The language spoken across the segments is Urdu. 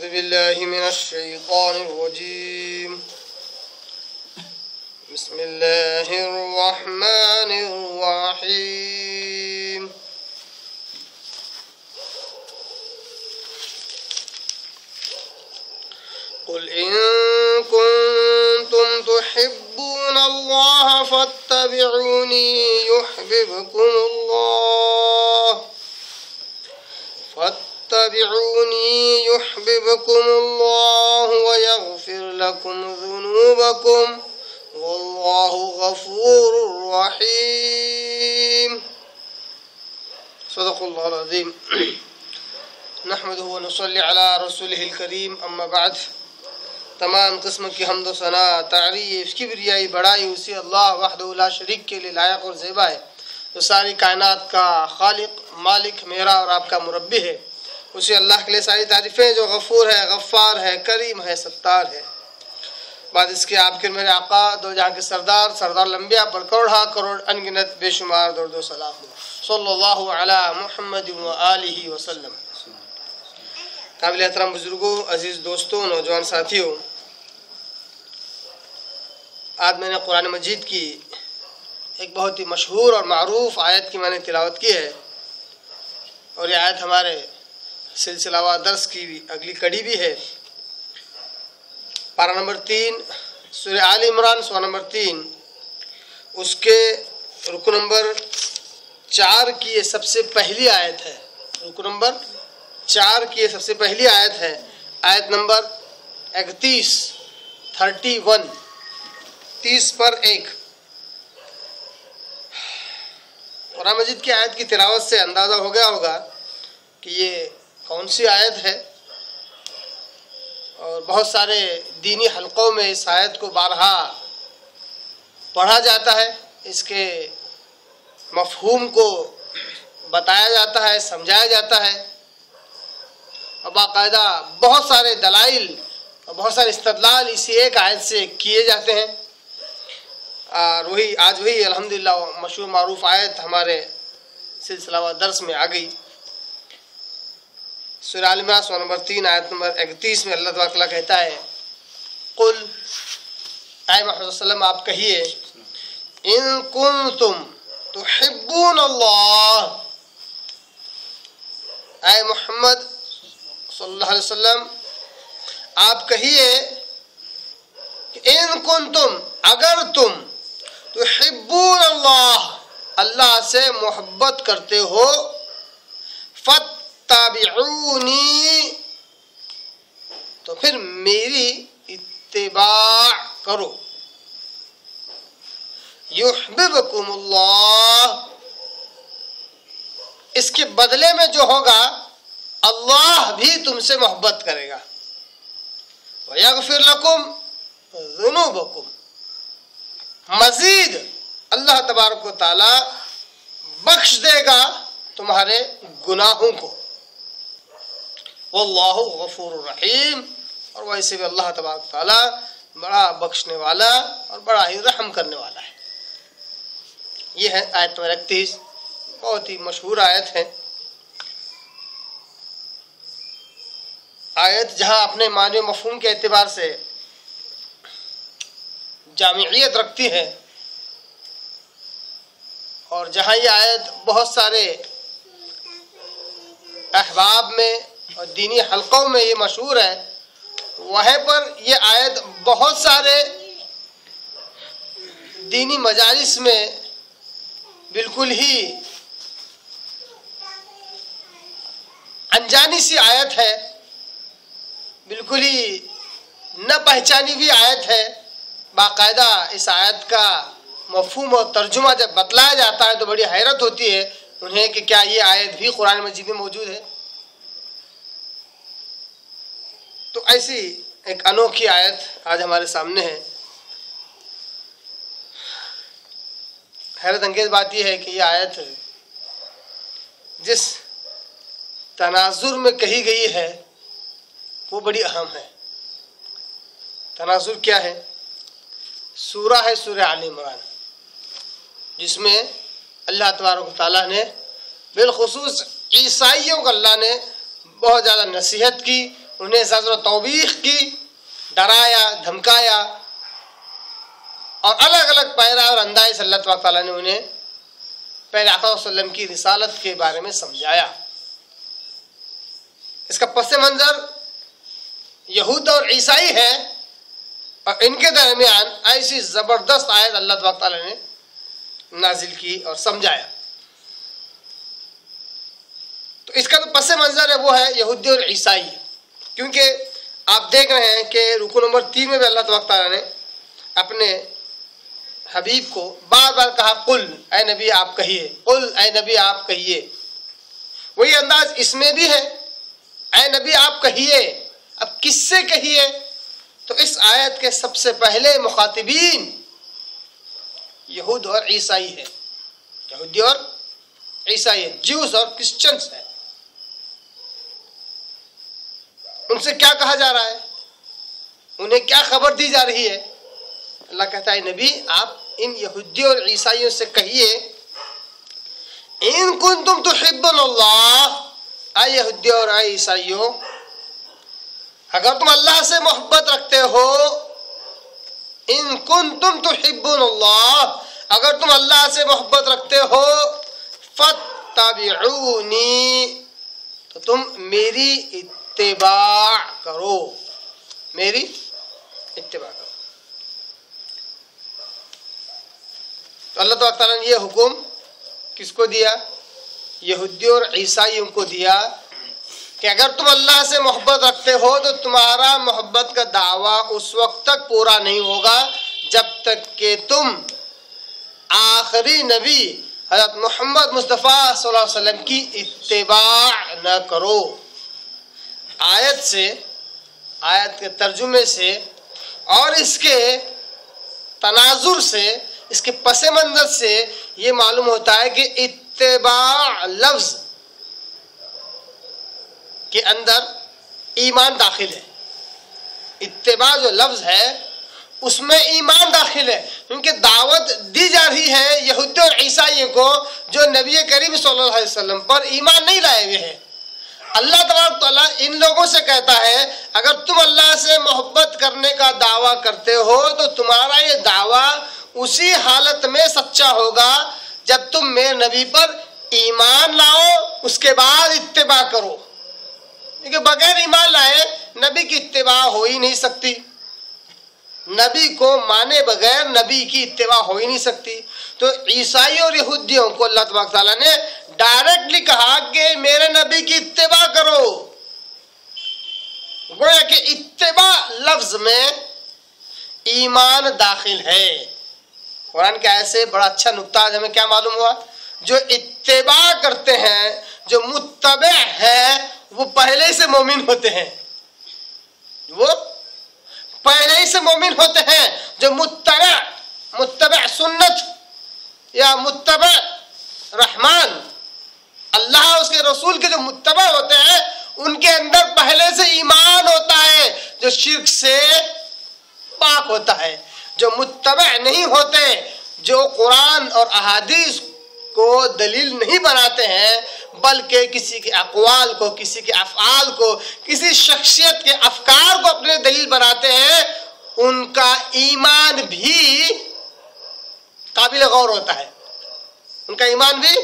أعوذ بالله من الشيطان الرجيم بسم الله الرحمن الرحيم قل إن كنتم تحبون الله فاتبعوني يحببكم الله ويغفر لكم ذنوبكم والله غفور رحيم صدق الله العظيم نحمده ونصلي على رسوله الكريم اما بعد تمام قسم کی حمد و ثنا تعریف کبریائی بڑائی اسی اللہ وحدہ لا شریک کے لیے لائق اور زیبا ہے جو ساری کائنات کا خالق مالک میرا اور آپ کا مربی ہے اسی اللہ کے لیے ساری تعریفیں جو غفور ہے غفار ہے کریم ہے ستار ہے بعد اس کے آپ کے میرے آقا دو جہاں کے سردار الانبیاء پر کروڑا کروڑ انگنت بے شمار درود و سلام صلی اللہ علی محمد و آلہ وسلم. قابل احترام بزرگوں عزیز دوستوں نوجوان ساتھیوں آج میں نے قرآن مجید کی ایک بہت ہی مشہور اور معروف آیت کی میں نے تلاوت کی ہے اور یہ آیت ہمارے سلسلہ وار درس کی بھی اگلی کڑی بھی ہے. پارہ نمبر 3 سورہ آل عمران سورہ نمبر 3 اس کے رکو نمبر 4 کی یہ سب سے پہلی آیت ہے. رکو نمبر 4 کی یہ سب سے پہلی آیت ہے. آیت نمبر 31 30 پر 1. قرآن مجید کی آیت کی تلاوت سے اندازہ ہو گیا ہوگا کہ یہ کون سی آیت ہے اور بہت سارے دینی حلقوں میں اس آیت کو بارہا پڑھا جاتا ہے اس کے مفہوم کو بتایا جاتا ہے سمجھایا جاتا ہے اور باقاعدہ بہت سارے دلائل اور بہت سارے استدلال اسی ایک آیت سے کیے جاتے ہیں اور آج وہی الحمدللہ مشہور معروف آیت ہمارے سلسلہ و درس میں آ گئی. سورہ آل عمران سورہ نمبر 3 آیت نمبر 31 میں اللہ تعالیٰ کہتا ہے قل اے محمد صلی اللہ علیہ وسلم آپ کہیے ان کنتم تحبون اللہ اے محمد صلی اللہ علیہ وسلم آپ کہیے ان کنتم اگر تم تحبون اللہ سے محبت کرتے ہو فاتبعونی تو پھر میری اتباع کرو یحببکم اللہ اس کے بدلے میں جو ہوگا اللہ بھی تم سے محبت کرے گا ویغفر لکم ذنوبکم مزید اللہ تبارک و تعالی بخش دے گا تمہارے گناہوں کو واللہ غفور الرحیم اور ویسے بھی اللہ تبارک و تعالی بڑا بخشنے والا اور بڑا ہی رحم کرنے والا ہے. یہ ہے آیت نمبر 31 بہت ہی مشہور آیت ہے. آیت جہاں اپنے معنی و مفہوم کے اعتبار سے جامعیت رکھتی ہے اور جہاں یہ آیت بہت سارے احباب میں اور دینی حلقوں میں یہ مشہور ہے وہیں پر یہ آیت بہت سارے دینی مجالس میں بالکل ہی انجانی سی آیت ہے بالکل ہی نہ پہچانی ہوئی آیت ہے. باقاعدہ اس آیت کا مفہوم اور ترجمہ جب بتلایا جاتا ہے تو بڑی حیرت ہوتی ہے انہیں کہ کیا یہ آیت بھی قرآن مجید میں موجود ہے. تو ایسی ایک انوکھی آیت آج ہمارے سامنے ہے. حیرت انگیز بات یہ ہے کہ یہ آیت جس تناظر میں کہی گئی ہے وہ بڑی اہم ہے. تناظر کیا ہے؟ سورہ ہے سورہ آل عمران جس میں اللہ تبارک و تعالیٰ نے بالخصوص عیسائیوں کو اللہ نے بہت زیادہ نصیحت کی انہیں زجر و توبیخ کی، ڈرایا، دھمکایا، اور الگ الگ پیرا اور انداز سے اللہ تبارک تعالیٰ نے انہیں پہلے آقا صلی اللہ علیہ وسلم کی رسالت کے بارے میں سمجھایا۔ اس کا پس منظر یہود اور عیسائی ہے، اور ان کے درمیان ایسی زبردست آیت اللہ تبارک تعالیٰ نے نازل کی اور سمجھایا۔ تو اس کا جو پس منظر ہے وہ ہے یہودی اور عیسائی، کیونکہ آپ دیکھ رہے ہیں کہ رکو نمبر 3 میں بھی اللہ تبارک تعالیٰ نے اپنے حبیب کو بار بار کہا قل، اے نبی آپ کہیے، قل، اے نبی آپ کہیے۔ وہی انداز اس میں بھی ہے، اے نبی آپ کہیے۔ اب کس سے کہیے؟ تو اس آیت کے سب سے پہلے مخاطبین یہود اور عیسائی ہے، یہودی اور عیسائی ہے، جیوز اور کرسچنس ہے۔ ان سے کیا کہا جا رہا ہے؟ انہیں کیا خبر دی جا رہی ہے؟ اللہ کہتا ہے نبی آپ ان یہودی اور عیسائیوں سے کہیے ان کنتم تحبون اللہ، اے یہودی اور اے عیسائیوں اگر تم اللہ سے محبت رکھتے ہو، ان کنتم تحبون اللہ، اگر تم اللہ سے محبت رکھتے ہو، فاتبعونی، تو تم میری اتباع کرو، میری اتباع کرو۔ تو اللہ تعالیٰ نے یہ حکم کس کو دیا؟ یہودی اور عیسائیوں کو دیا کہ اگر تم اللہ سے محبت رکھتے ہو تو تمہارا محبت کا دعویٰ اس وقت تک پورا نہیں ہوگا جب تک کہ تم آخری نبی حضرت محمد مصطفیٰ صلی اللہ علیہ وسلم کی اتباع نہ کرو۔ آیت سے، آیت کے ترجمے سے اور اس کے تناظر سے، اس کے پس منظر سے یہ معلوم ہوتا ہے کہ اتباع لفظ کے اندر ایمان داخل ہے۔ اتباع جو لفظ ہے اس میں ایمان داخل ہے، کیونکہ دعوت دی جا رہی ہے یہودی اور عیسائیوں کو جو نبی کریم صلی اللہ علیہ وسلم پر ایمان نہیں لائے ہوئے ہیں۔ اللہ تبارک تعالیٰ ان لوگوں سے کہتا ہے اگر تم اللہ سے محبت کرنے کا دعویٰ کرتے ہو تو تمہارا یہ دعویٰ اسی حالت میں سچا ہوگا جب تم میرے نبی پر ایمان لاؤ، اس کے بعد اتباع کرو، کیونکہ بغیر ایمان لائے نبی کی اتباع ہو ہی نہیں سکتی، نبی کو مانے بغیر نبی کی اتباع ہو ہی نہیں سکتی۔ تو عیسائی اور یہودیوں کو اللہ تبارک تعالیٰ نے ڈائریکٹلی کہا کہ میرے نبی کی اتباع کرو، گویا کہ اتباع لفظ میں ایمان داخل ہے۔ قرآن کے آیت سے بڑا اچھا نکتہ ہمیں کیا معلوم ہوا؟ جو اتباع کرتے ہیں، جو متبع ہیں، وہ پہلے سے مومن ہوتے ہیں، وہ پہلے ہی سے مومن ہوتے ہیں۔ جو متبع سنت یا متبع رحمان، اللہ اس کے رسول کے جو متبع ہوتے ہیں ان کے اندر پہلے سے ایمان ہوتا ہے جو شرک سے پاک ہوتا ہے۔ جو متبع نہیں ہوتے، جو قرآن اور احادیث کو دلیل نہیں بناتے ہیں بلکہ کسی کے اقوال کو، کسی کے افعال کو، کسی شخصیت کے افکار کو اپنے دلیل بناتے ہیں، ان کا ایمان بھی قابل غور ہوتا ہے۔ ان کا ایمان بھی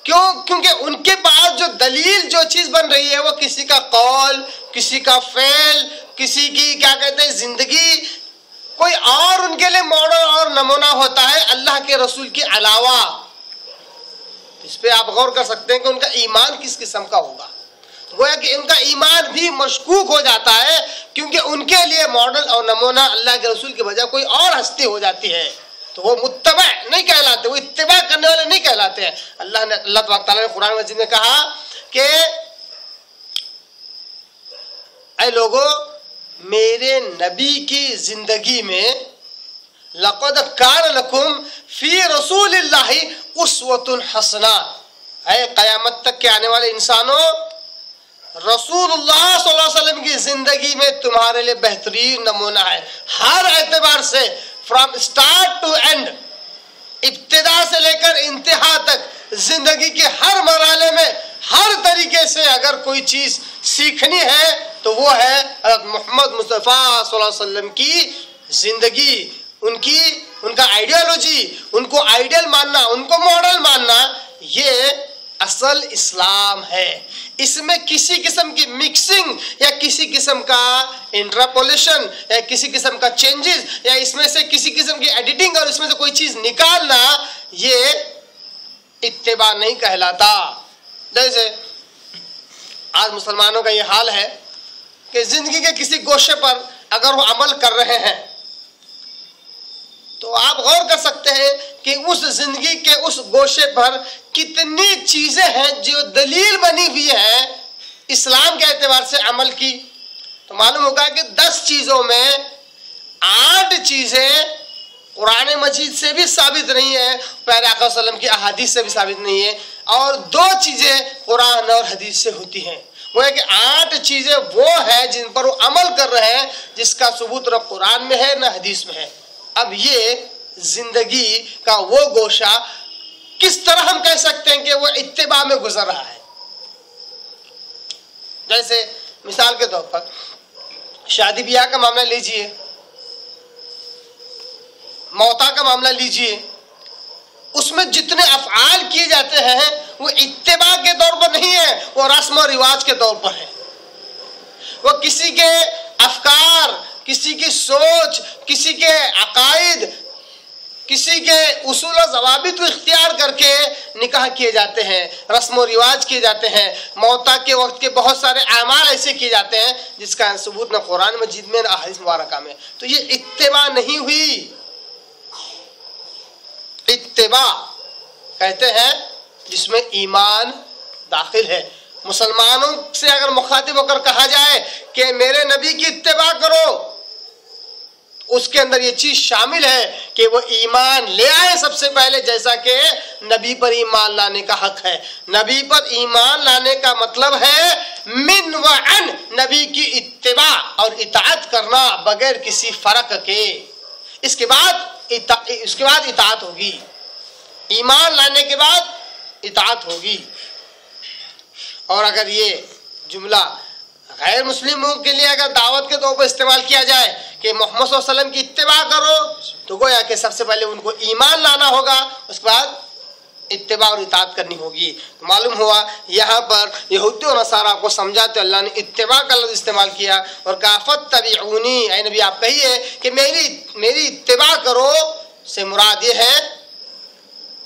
کیونکہ ان کے پاس جو دلیل، جو چیز بن رہی ہے وہ کسی کا قول، کسی کا فعل، کسی کی کیا کہتے ہیں زندگی، کوئی اور ان کے لیے ماڈل اور نمونہ ہوتا ہے اللہ کے رسول کے علاوہ۔ اس پہ آپ غور کر سکتے ہیں کہ ان کا ایمان کس قسم کا ہوگا۔ گویا کہ ان کا ایمان بھی مشکوک ہو جاتا ہے کیونکہ ان کے لیے ماڈل اور نمونہ اللہ کے رسول کے بجائے کوئی اور ہستی ہو جاتی ہے، تو وہ متبع نہیں کہلاتے، وہ اتباع کرنے والے نہیں کہلاتے ہیں۔ اللہ تبارک تعالیٰ نے قرآن مجید میں کہا کہ اے لوگو میرے نبی کی زندگی میں لقد کان لکم فی رسول اللہ اسوۃ حسنہ، اے قیامت تک کے آنے والے انسانوں رسول اللہ صلی اللہ علیہ وسلم کی زندگی میں تمہارے لیے بہترین نمونہ ہے، ہر اعتبار سے، فرام اسٹارٹ ٹو اینڈ، ابتدا سے لے کر انتہا تک، زندگی کے ہر مرحلے میں ہر طریقے سے اگر کوئی چیز سیکھنی ہے تو وہ ہے حضرت محمد مصطفیٰ صلی اللہ علیہ وسلم کی زندگی، ان کا آئیڈیالوجی، ان کو آئیڈیل ماننا، ان کو ماڈل ماننا، یہ اصل اسلام ہے۔ اس میں کسی قسم کی مکسنگ یا کسی قسم کا انٹرپولیشن یا کسی قسم کا چینجز یا اس میں سے کسی قسم کی ایڈیٹنگ اور اس میں سے کوئی چیز نکالنا، یہ اتباع نہیں کہلاتا۔ جیسے آج مسلمانوں کا یہ حال ہے کہ زندگی کے کسی گوشے پر اگر وہ عمل کر رہے ہیں تو آپ غور کر سکتے ہیں کہ اس زندگی کے اس گوشے پر کتنی چیزیں ہیں جو دلیل بنی ہوئی ہیں اسلام کے اعتبار سے عمل کی، تو معلوم ہوگا کہ 10 چیزوں میں 8 چیزیں قرآن مجید سے بھی ثابت نہیں ہے، پیارے آقا صلی اللہ علیہ وسلم کی احادیث سے بھی ثابت نہیں ہے، اور 2 چیزیں قرآن اور حدیث سے ہوتی ہیں۔ وہ ہے کہ 8 چیزیں وہ ہیں جن پر وہ عمل کر رہے ہیں جس کا ثبوت نہ قرآن میں ہے نہ حدیث میں ہے۔ اب یہ زندگی کا وہ گوشہ کس طرح ہم کہہ سکتے ہیں کہ وہ اتباع میں گزر رہا ہے؟ جیسے مثال کے طور پر شادی بیاہ کا معاملہ لیجئے، موتا کا معاملہ لیجئے، اس میں جتنے افعال کیے جاتے ہیں وہ اتباع کے طور پر نہیں ہے، وہ رسم و رواج کے طور پر ہے۔ وہ کسی کے افکار، کسی کی سوچ، کسی کے عقائد، کسی کے اصول و ضوابط کو اختیار کر کے نکاح کیے جاتے ہیں، رسم و رواج کیے جاتے ہیں، موتا کے وقت کے بہت سارے اعمال ایسے کیے جاتے ہیں جس کا ثبوت نہ قرآن مجید میں نہ احادیث مبارکہ میں، تو یہ اتباع نہیں ہوئی۔ اتباع کہتے ہیں جس میں ایمان داخل ہے۔ مسلمانوں سے اگر مخاطب ہو کر کہا جائے کہ میرے نبی کی اتباع کرو، اس کے اندر یہ چیز شامل ہے کہ وہ ایمان لے آئے سب سے پہلے، جیسا کہ نبی پر ایمان لانے کا حق ہے۔ نبی پر ایمان لانے کا مطلب ہے من و عن، نبی کی اتباع اور اطاعت کرنا بغیر کسی فرق کے۔ اس کے بعد اطاعت ہوگی، ایمان لانے کے بعد اطاعت ہوگی۔ اور اگر یہ جملہ غیر مسلموں کے لیے اگر دعوت کے طور پر استعمال کیا جائے کہ محمد صلی اللہ علیہ وسلم کی اتباع کرو، تو گویا کہ سب سے پہلے ان کو ایمان لانا ہوگا، اس کے بعد اتباع اور اطاعت کرنی ہوگی۔ تو معلوم ہوا یہاں پر یہودی اور نصارہ کو سمجھاتے اللہ نے اتباع کا لفظ استعمال کیا اور کہا فاتبعونی، اے نبی آپ کہیے کہ میری اتباع کرو سے مراد یہ ہے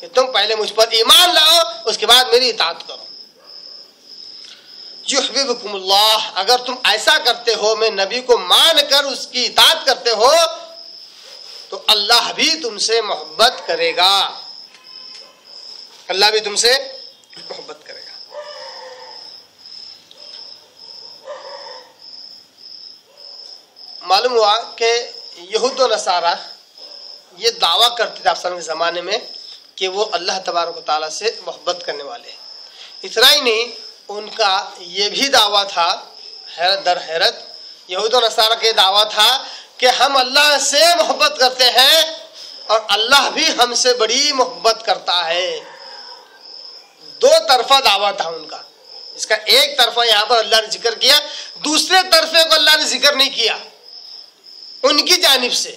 کہ تم پہلے مجھ پر ایمان لاؤ، اس کے بعد میری اطاعت کرو۔ یحببکم اللہ، اگر تم ایسا کرتے ہو، میں نبی کو مان کر اس کی اطاعت کرتے ہو، تو اللہ بھی تم سے محبت کرے گا، اللہ بھی تم سے محبت کرے گا۔ معلوم ہوا کہ یہود و نصارہ یہ دعویٰ کرتے تھے افسانوں کے زمانے میں کہ وہ اللہ تبارک و تعالیٰ سے محبت کرنے والے ہیں۔ اتنا ہی نہیں، ان کا یہ بھی دعویٰ تھا، حیرت در حیرت، یہود و نصارہ کا دعویٰ تھا کہ ہم اللہ سے محبت کرتے ہیں اور اللہ بھی ہم سے بڑی محبت کرتا ہے۔ 2 طرفہ دعویٰ تھا ان کا، اس کا ایک طرفہ یہاں پر اللہ نے ذکر کیا، دوسرے طرفے کو اللہ نے ذکر نہیں کیا ان کی جانب سے۔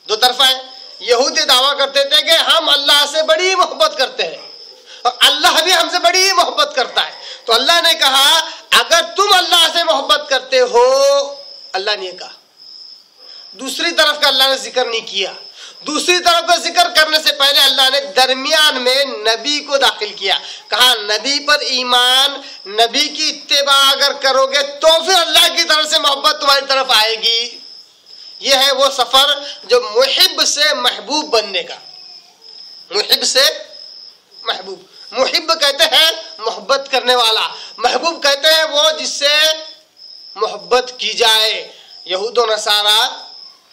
2 طرفہ ہے، یہودی دعویٰ کرتے تھے کہ ہم اللہ سے بڑی محبت کرتے ہیں اور اللہ بھی ہم سے بڑی محبت کرتا ہے، تو اللہ نے کہا اگر تم اللہ سے محبت کرتے ہو، اللہ نے یہ کہا۔ دوسری طرف کا اللہ نے ذکر نہیں کیا، دوسری طرف کا ذکر کرنے سے پہلے اللہ نے درمیان میں نبی کو داخل کیا، کہا نبی پر ایمان، نبی کی اتباع اگر کرو گے تو پھر اللہ کی طرف سے محبت تمہاری طرف آئے گی۔ یہ ہے وہ سفر جو محب سے محبوب بننے کا، محب سے محبوب۔ محب کہتے ہیں محبت کرنے والا، محبوب کہتے ہیں وہ جس سے محبت کی جائے۔ یہود و نصارہ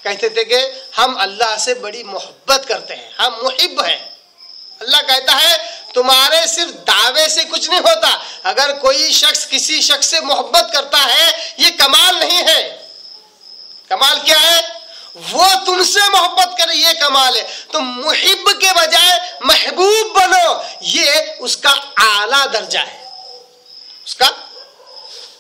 کہتے تھے کہ ہم اللہ سے بڑی محبت کرتے ہیں، ہم محب ہیں۔ اللہ کہتا ہے تمہارے صرف دعوے سے کچھ نہیں ہوتا، اگر کوئی شخص کسی شخص سے محبت کرتا ہے یہ کمال نہیں ہے۔ کمال کیا ہے؟ وہ تم سے محبت کرے، یہ کمال ہے۔ تو محب کے بجائے محبوب بنو، یہ اس کا اعلیٰ درجہ ہے، اس کا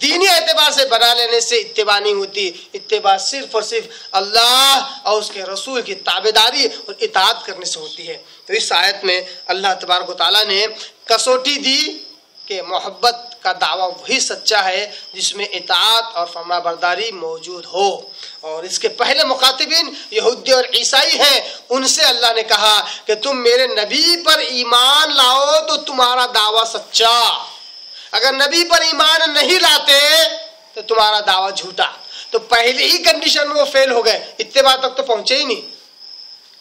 دینی اعتبار سے بنا لینے سے اتباع نہیں ہوتی. اتباع صرف اور صرف اللہ اور اس کے رسول کی تابعداری اور اطاعت کرنے سے ہوتی ہے. تو اس آیت میں اللہ تبارک و تعالیٰ نے کسوٹی دی کہ محبت کا دعویٰ وہی سچا ہے جس میں اطاعت اور فرما برداری موجود ہو. اور اس کے پہلے مخاطبین یہودی اور عیسائی ہیں، ان سے اللہ نے کہا کہ تم میرے نبی پر ایمان لاؤ تو تمہارا دعویٰ سچا، اگر نبی پر ایمان نہیں لاتے تو تمہارا دعویٰ جھوٹا. تو پہلی ہی کنڈیشن میں وہ فیل ہو گئے، اتباع تک تو پہنچے ہی نہیں.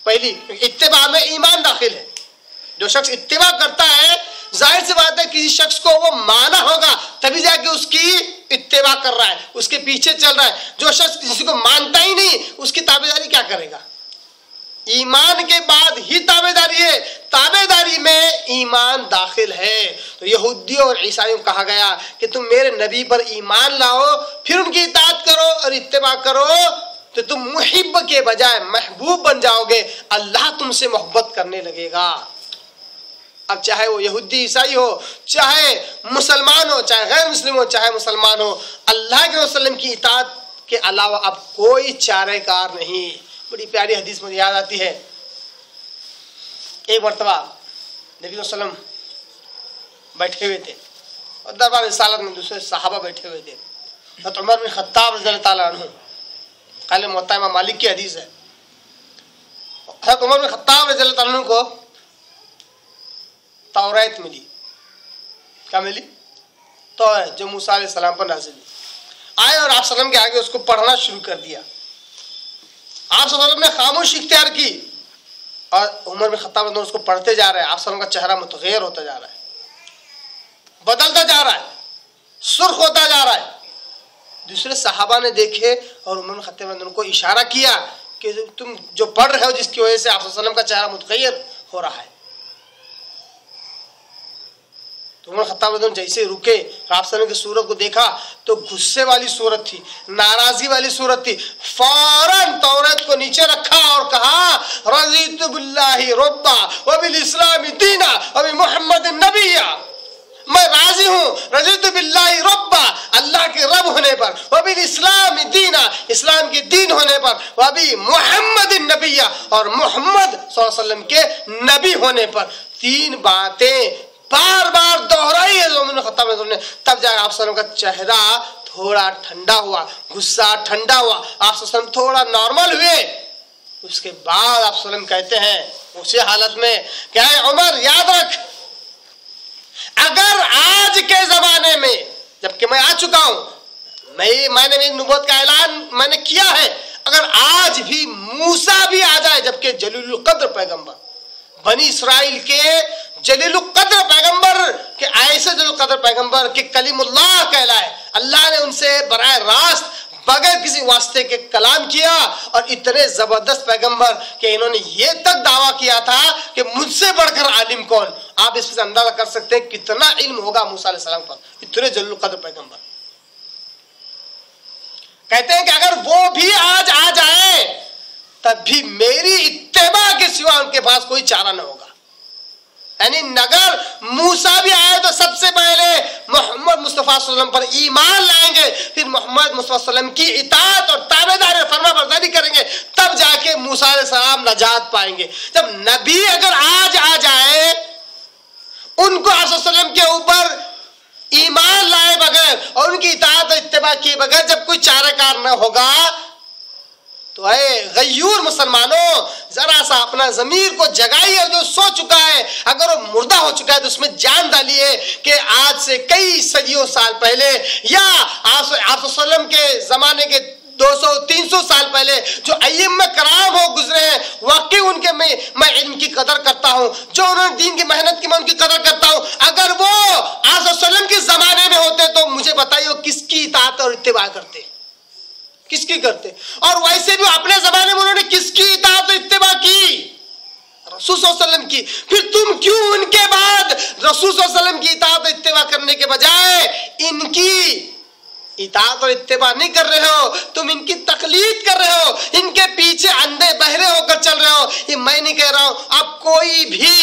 پہلی اتباع میں ایمان داخل ہے. جو شخص اتباع کرتا ہے ظاہر سی بات ہے کسی شخص کو وہ مانا ہوگا تبھی جا کے اس کی اتباع کر رہا ہے، اس کے پیچھے چل رہا ہے. جو شخص کسی کو مانتا ہی نہیں اس کی تابعداری کیا کرے گا؟ ایمان کے بعد ہی تابعداری ہے، تابعداری میں ایمان داخل ہے. تو یہودیوں اور عیسائیوں کو کہا گیا کہ تم میرے نبی پر ایمان لاؤ پھر ان کی اطاعت کرو اور اتباع کرو تو تم محب کے بجائے محبوب بن جاؤ گے، اللہ تم سے محبت کرنے لگے گا. اب چاہے وہ یہودی عیسائی ہو، چاہے مسلمان ہو، چاہے غیر مسلم ہو، چاہے مسلمان ہو، اللہ کے وسلم کی اطاعت کے علاوہ اب کوئی چارہ کار نہیں. بڑی پیاری حدیث مجھے یاد آتی ہے. ایک مرتبہ نبی صلی اللہ علیہ وسلم بیٹھے ہوئے تھے اور دربار رسالت میں دوسرے صحابہ بیٹھے ہوئے تھے. حضرت عمر بن خطاب رضی اللہ تعالیٰ عنہ، قال موطا امام مالک کی حدیث ہے، حضرت عمر بن خطاب رضی اللہ تعالیٰ عنہ کو توریت ملی. کیا ملی؟ توریت، جو موسیٰ علیہ السلام پر نازل ہوئی. آئے اور آپ صلی اللہ علیہ وسلم کے آگے اس کو پڑھنا شروع کر دیا. آپ صلی اللہ علیہ وسلم نے خاموشی اختیار کی اور عمر بن خطاب اس کو پڑھتے جا رہے ہیں. آپ صلی اللہ علیہ وسلم کا چہرہ متغیر ہوتا جا رہا ہے، بدلتا جا رہا ہے، سرخ ہوتا جا رہا ہے. دوسرے صحابہ نے دیکھے اور عمر بن خطاب نے ان کو اشارہ کیا کہ تم جو پڑھ رہے ہو جس کی وجہ سے آپ صلی اللہ علیہ وسلم کا چہرہ متغیر ہو رہا ہے. تو عمر خطاب جیسے رکے آپ صلی اللہ علیہ وسلم کی صورت کو دیکھا تو غصے والی صورت تھی، ناراضی والی صورت تھی. فوراً توریت کو نیچے رکھا اور کہا رضیت باللہ ربا وبالاسلام دینا وبمحمد نبیا. میں راضی ہوں رضیت باللہ ربا، اللہ کے رب ہونے پر، وبالاسلام دینا، اسلام کے دین ہونے پر، وبمحمد نبیا، اور محمد صلی اللہ علیہ وسلم کے نبی ہونے پر. تین باتیں بار بار دہرائی ہے عمر بن خطاب نے. تب جا آپ صلی اللہ علیہ وسلم کا چہرہ تھوڑا ٹھنڈا ہوا، غصہ ٹھنڈا ہوا، آپ صلی اللہ علیہ وسلم تھوڑا نارمل ہوئے. اس کے بعد آپ صلی اللہ علیہ وسلم کہتے ہیں اسی حالت میں کہ اے عمر یاد رکھ، اگر آج کے زمانے میں جبکہ میں آ چکا ہوں، میں نے میری نبوت کا اعلان میں نے کیا ہے، اگر آج بھی موسیٰ بھی آ جائے جبکہ جلیل القدر پیغمبر، بنی اسرائیل کے جلیل القدر پیغمبر کہ ایسے جلیل القدر پیغمبر کہ کلیم اللہ کہلائے، اللہ نے ان سے براہ راست بغیر کسی واسطے کے کلام کیا، اور اتنے زبردست پیغمبر کہ انہوں نے یہ تک دعویٰ کیا تھا کہ مجھ سے بڑھ کر عالم کون. آپ اس سے اندازہ کر سکتے ہیں کتنا علم ہوگا موسیٰ علیہ السلام پر، اتنے جلیل القدر پیغمبر. کہتے ہیں کہ اگر وہ بھی آج آ جائے تب بھی میری اتباع کے سوا ان کے پاس کوئی چارہ نہ ہوگا. یعنی اگر موسیٰ بھی آئے تو سب سے پہلے محمد مصطفیٰ صلی اللہ علیہ وسلم پر ایمان لائیں گے، پھر محمد مصطفیٰ صلی اللہ علیہ وسلم کی اطاعت اور تابعداری اور فرما برداری کریں گے، تب جا کے موسیٰ علیہ السلام نجات پائیں گے. جب نبی اگر آج آ جائے، ان کو آپ صلی اللہ علیہ وسلم کے اوپر ایمان لائے بغیر اور ان کی اطاعت اور اتباع کیے بغیر جب کوئی چارہ کار نہ ہوگا تو اے غیور مسلمانوں ذرا سا اپنا ضمیر کو جگائیے. جو سو چکا ہے اگر وہ مردہ ہو چکا ہے تو اس میں جان ڈالیے کہ آج سے کئی صدیوں سال پہلے یا آپ صلی اللہ علیہ وسلم کے زمانے کے 200-300 سال پہلے جو ائمہ کرام ہو گزرے ہیں، واقعی ان کے میں علم کی قدر کرتا ہوں، جو انہوں نے دین کی محنت کی میں ان کی قدر کرتا ہوں. اگر وہ آپ صلی اللہ علیہ وسلم کے زمانے میں ہوتے تو مجھے بتائیے کس کی اطاعت اور اتباع کرتے، کس کی کرتے؟ اور ویسے بھی اپنے زمانے میں انہوں نے کس کی اطاعت و اتباع کی؟ رسول صلی اللہ علیہ وسلم کی. پھر تم کیوں ان کے بعد رسول صلی اللہ علیہ وسلم کی اطاعت و اتباع کرنے کے بجائے ان کی اطاعت اور اتباع نہیں کر رہے ہو؟ تم ان کی تقلید کر رہے ہو، ان کے پیچھے اندھے بہرے ہو کر چل رہے ہو. یہ میں نہیں کہہ رہا ہوں، اب کوئی بھی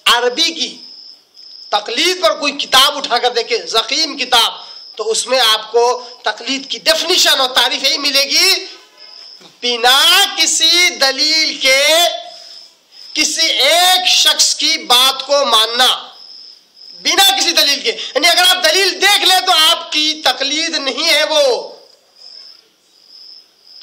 عربی کی تقلید پر کوئی کتاب اٹھا کر دیکھے، ضخیم کتاب، تو اس میں آپ کو تقلید کی ڈیفینیشن اور تعریف یہی ملے گی، بنا کسی دلیل کے کسی ایک شخص کی بات کو ماننا، بنا کسی دلیل کے، یعنی اگر آپ دلیل دیکھ لیں تو آپ کی تقلید نہیں ہے وہ.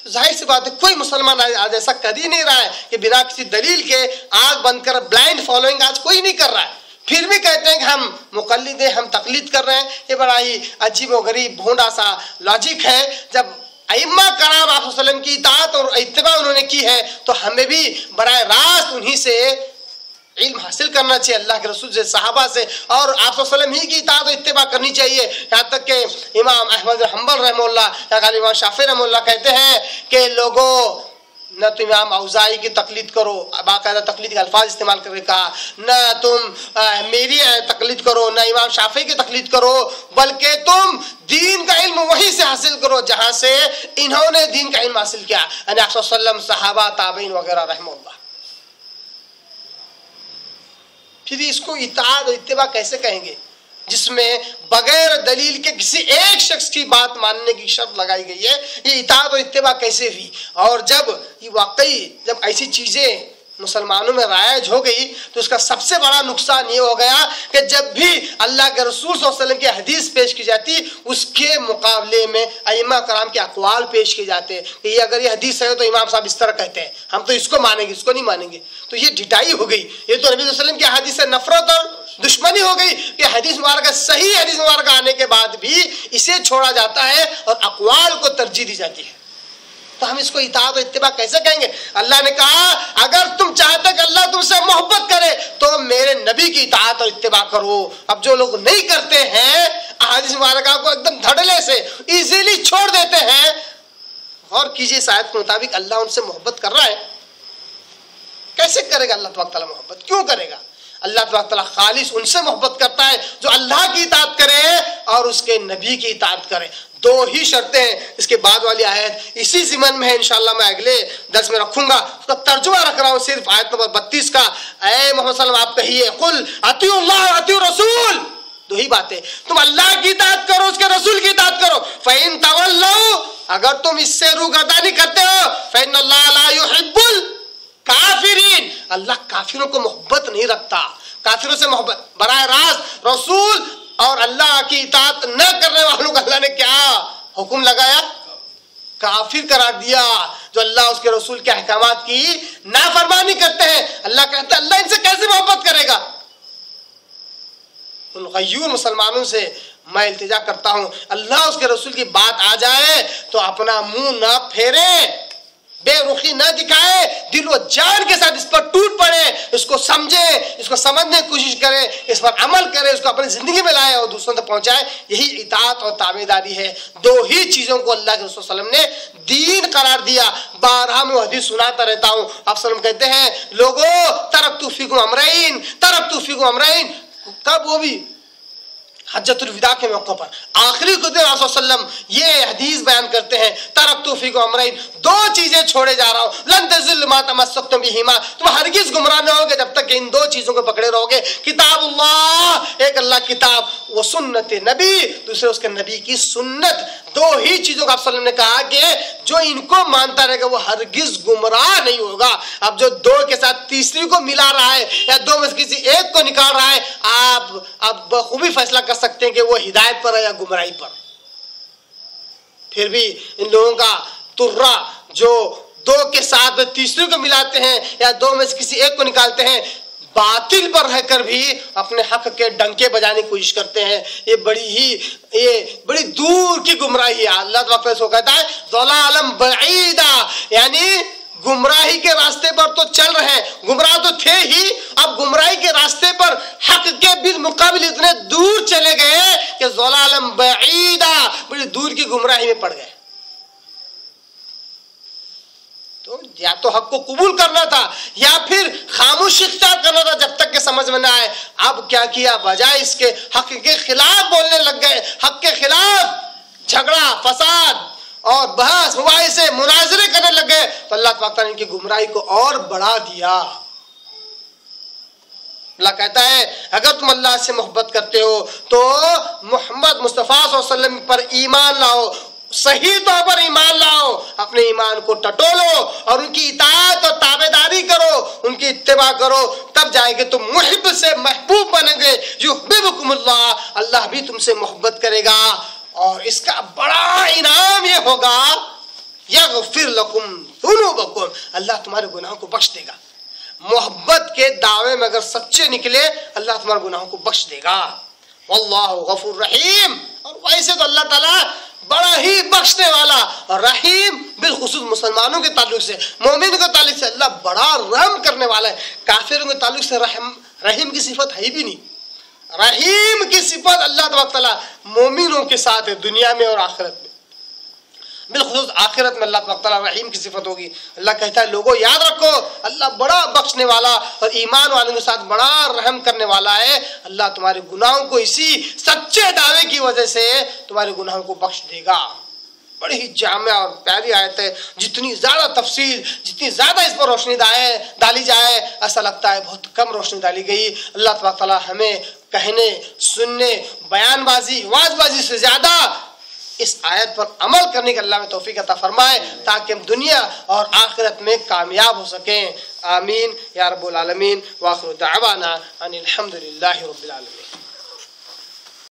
ظاہر سی بات ہے کوئی مسلمان آج ایسا کر ہی نہیں رہا ہے کہ بنا کسی دلیل کے آنکھ بند کر بلائنڈ فالوئنگ آج کوئی نہیں کر رہا ہے. پھر بھی کہتے ہیں کہ ہم مقلد ہیں، ہم تقلید کر رہے ہیں. یہ بڑا ہی عجیب و غریب بھونڈا سا لاجک ہے. جب ائمہ کرام آپ صلی اللہ علیہ وسلم کی اطاعت اور اتباع انہوں نے کی ہے تو ہمیں بھی براہ راست انہی سے علم حاصل کرنا چاہیے، اللہ کے رسول سے، صحابہ سے، اور آپ صلی اللہ علیہ وسلم ہی کی اطاعت و اتباع کرنی چاہیے. یہاں تک کہ امام احمد بن حنبل رحمہ اللہ یا امام شافعی رحمہ اللہ کہتے ہیں کہ لوگوں نہ تم امام اوزاعی کی تقلید کرو، باقاعدہ تقلید کے الفاظ استعمال کر کے کہا، نہ تم میری تقلید کرو، نہ امام شافعی کی تقلید کرو، بلکہ تم دین کا علم وہیں سے حاصل کرو جہاں سے انہوں نے دین کا علم حاصل کیا، یعنی آپ صلی اللہ علیہ وسلم، صحابہ، تابعین وغیرہ رحمہ اللہ. پھر اس کو اطاعت و اتباع کیسے کہیں گے جس میں بغیر دلیل کے کسی ایک شخص کی بات ماننے کی شرط لگائی گئی ہے؟ یہ اطاعت و اتباع کیسے ہوئی؟ اور جب یہ واقعی جب ایسی چیزیں مسلمانوں میں رائج ہو گئی تو اس کا سب سے بڑا نقصان یہ ہو گیا کہ جب بھی اللہ کے رسول صلی اللہ علیہ وسلم کی حدیث پیش کی جاتی اس کے مقابلے میں ائمہ کرام کے اقوال پیش کیے جاتے کہ یہ اگر یہ حدیث ہے تو امام صاحب اس طرح کہتے ہیں، ہم تو اس کو مانیں گے، اس کو نہیں مانیں گے. تو یہ ڈٹائی ہو گئی، یہ تو نبی صلی اللہ علیہ وسلم کی حدیث سے نفرت اور دشمنی ہو گئی کہ حدیث مبارکہ، صحیح حدیث مبارکہ آنے کے بعد بھی اسے چھوڑا جاتا ہے اور اقوال کو ترجیح دی جاتی ہے. تو ہم اس کو اطاعت و اتباع کیسے کہیں گے؟ اللہ نے کہا اگر تم چاہتے کہ اللہ تم سے محبت کرے تو میرے نبی کی اطاعت اور اتباع کرو. اب جو لوگ نہیں کرتے ہیں احادیث مبارکہ کو ایک دم دھڑلے سے ایزیلی چھوڑ دیتے ہیں. غور کیجیے اس آیت کے مطابق اللہ ان سے محبت کر رہا ہے. کیسے کرے گا اللہ تبارک تعالیٰ محبت؟ کیوں کرے گا؟ اللہ تبارک تعالیٰ خالص ان سے محبت کرتا ہے جو اللہ کی اطاعت کرے اور اس کے نبی کی اطاعت کرے. دو ہی شرطیں ہیں. اس کے بعد والی آیت اسی ضمن میں ہے، انشاءاللہ میں اگلے درس میں رکھوں گا. اس کا ترجمہ رکھ رہا ہوں صرف آیت نمبر 32 کا. اے محمد صلی اللہ علیہ وسلم آپ کہیے قل اطیعوا اللہ اطیعوا الرسول. دو ہی باتیں، تم اللہ کی اطاعت کرو، اس کے رسول کی اطاعت کرو. فَإِن تَوَلَّوْا، اگر تم اس سے روگردانی کرتے ہو، فَإِنَّ اللَّهَ لَا يُحِبُّ الْكَافِرِينَ، اللہ کافروں کو محبت نہیں رکھتا. کافروں سے محبت براہ راست رسول اور اللہ کی اطاعت نہ کرنے والوں کو اللہ نے کیا حکم لگایا؟ کافر قرار دیا. جو اللہ اس کے رسول کے احکامات کی نافرمانی کرتے ہیں، اللہ کہتا ہے اللہ ان سے کیسے محبت کرے گا؟ ان غیور مسلمانوں سے میں التجا کرتا ہوں اللہ اس کے رسول کی بات آ جائے تو اپنا منہ نہ پھیرے، بے رخی نہ دکھائے، دل و جان کے ساتھ اس پر ٹوٹ پڑے، اس کو سمجھے، اس کو سمجھنے کی کوشش کرے، اس پر عمل کرے، اس کو اپنی زندگی میں لائے اور دوسروں تک پہنچائے. یہی اطاعت اور تابعداری ہے. دو ہی چیزوں کو اللہ کے رسول صلی اللہ علیہ وسلم نے دین قرار دیا. بارہا میں حدیث سناتا رہتا ہوں. آپ صلی اللہ علیہ وسلم کہتے ہیں لوگوں ترکت فیکم امرین، ترکت فیکم امرین. کب؟ وہ بھی حجۃ الوداع کے موقع پر آخری خطبے میں آپ صلی اللہ علیہ وسلم یہ حدیث بیان کرتے ہیں ترکت فیکم امرین، دو چیزیں چھوڑے جا رہا ہوں. لن تضلوا ما تمسکتم بہما، تم ہرگز گمراہ نہ ہوگے جب تک کہ ان دو چیزوں کو پکڑے رہو گے. کتاب اللہ، ایک اللہ کتاب، وہ سنت نبی، دوسرے اس کے نبی کی سنت. دو ہی چیزوں کا آپ صلی اللہ علیہ وسلم نے کہا کہ جو ان کو مانتا رہے گا وہ ہرگز گمراہ نہیں ہوگا. اب جو دو کے ساتھ تیسری کو ملا رہا ہے یا دو میں سے کسی ایک کو نکال رہا ہے، آپ اب بخوبی فیصلہ کر سکتے ہیں کہ وہ ہدایت پر ہے یا گمراہی پر. پھر بھی ان لوگوں کا ترا جو دو کے ساتھ تیسری کو ملاتے ہیں یا دو میں سے کسی ایک کو نکالتے ہیں، باطل پر رہ کر بھی اپنے حق کے ڈنکے بجانے کی کوشش کرتے ہیں. یہ بڑی دور کی گمراہی ہے. اللہ تعالیٰ کو کہتا ہے ضلالًا بعیدا، یعنی گمراہی کے راستے پر تو چل رہے ہیں، گمراہ تو تھے ہی، اب گمراہی کے راستے پر حق کے بالمقابل اتنے دور چلے گئے کہ ضلالًا بعیدا، بڑی دور کی گمراہی میں پڑ گئے. تو یا تو حق کو قبول کرنا تھا یا پھر خاموش اختیار کرنا تھا جب تک کہ سمجھ میں نہ آئے. اب کیا کیا؟ بجائے اس کے حق کے خلاف بولنے لگ گئے، حق کے خلاف جھگڑا، فساد اور بحث مباحثے مناظرے کرنے لگ گئے. تو اللہ تعالیٰ نے ان کی گمراہی کو اور بڑھا دیا. اللہ کہتا ہے اگر تم اللہ سے محبت کرتے ہو تو محمد مصطفیٰ صلی اللہ علیہ وسلم پر ایمان لاؤ، صحیح طور پر ایمان لاؤ، اپنے ایمان کو ٹٹولو اور ان کی اطاعت اور تابعداری کرو، ان کی اتباع کرو، تب جائے گے تم محب سے محبوب بنیں گے۔ یحببکم اللہ، اللہ بھی تم سے محبت کرے گا، اور اس کا بڑا انعام یہ ہوگا یغفر لکم ذنوبکم، اللہ تمہارے گناہوں کو بخش دے گا۔ محبت کے دعوے میں اگر سچے نکلے اللہ تمہارے گناہوں کو بخش دے گا۔ واللہ غفور رحیم، اور ویسے تو اللہ تعالیٰ بڑا ہی بخشنے والا اور رحیم، بالخصوص مسلمانوں کے تعلق سے، مومنوں کے تعلق سے اللہ بڑا رحم کرنے والا ہے۔ کافروں کے تعلق سے رحیم کی صفت ہے بھی نہیں۔ رحیم کی صفت اللہ تبارک تعالیٰ مومنوں کے ساتھ ہے، دنیا میں اور آخرت میں، بالخصوص آخرت میں اللہ تبارک تعالیٰ رحیم کی صفت ہوگی۔ اللہ کہتا ہے لوگوں یاد رکھو اللہ بڑا بخشنے والا اور ایمان والوں کے ساتھ بڑا رحم کرنے والا ہے۔ اللہ تمہارے گناہوں کو اسی سچے دعوے کی وجہ سے تمہارے گناہوں کو بخش دے گا۔ بڑی ہی جامع اور پیاری آیت ہے، جتنی زیادہ تفصیل، جتنی زیادہ اس پر روشنی ڈالی جائے ایسا لگتا ہے بہت کم روشنی ڈالی گئی۔ اللہ تبارک تعالیٰ ہمیں کہنے، سننے، بیان بازی، واز بازی سے زیادہ اس آیت پر عمل کرنے کا اللہ میں توفیق عطا فرمائے تاکہ ہم دنیا اور آخرت میں کامیاب ہو سکیں۔ آمین یا رب العالمین۔ وآخر دعوانا ان الحمد للہ رب العالمین۔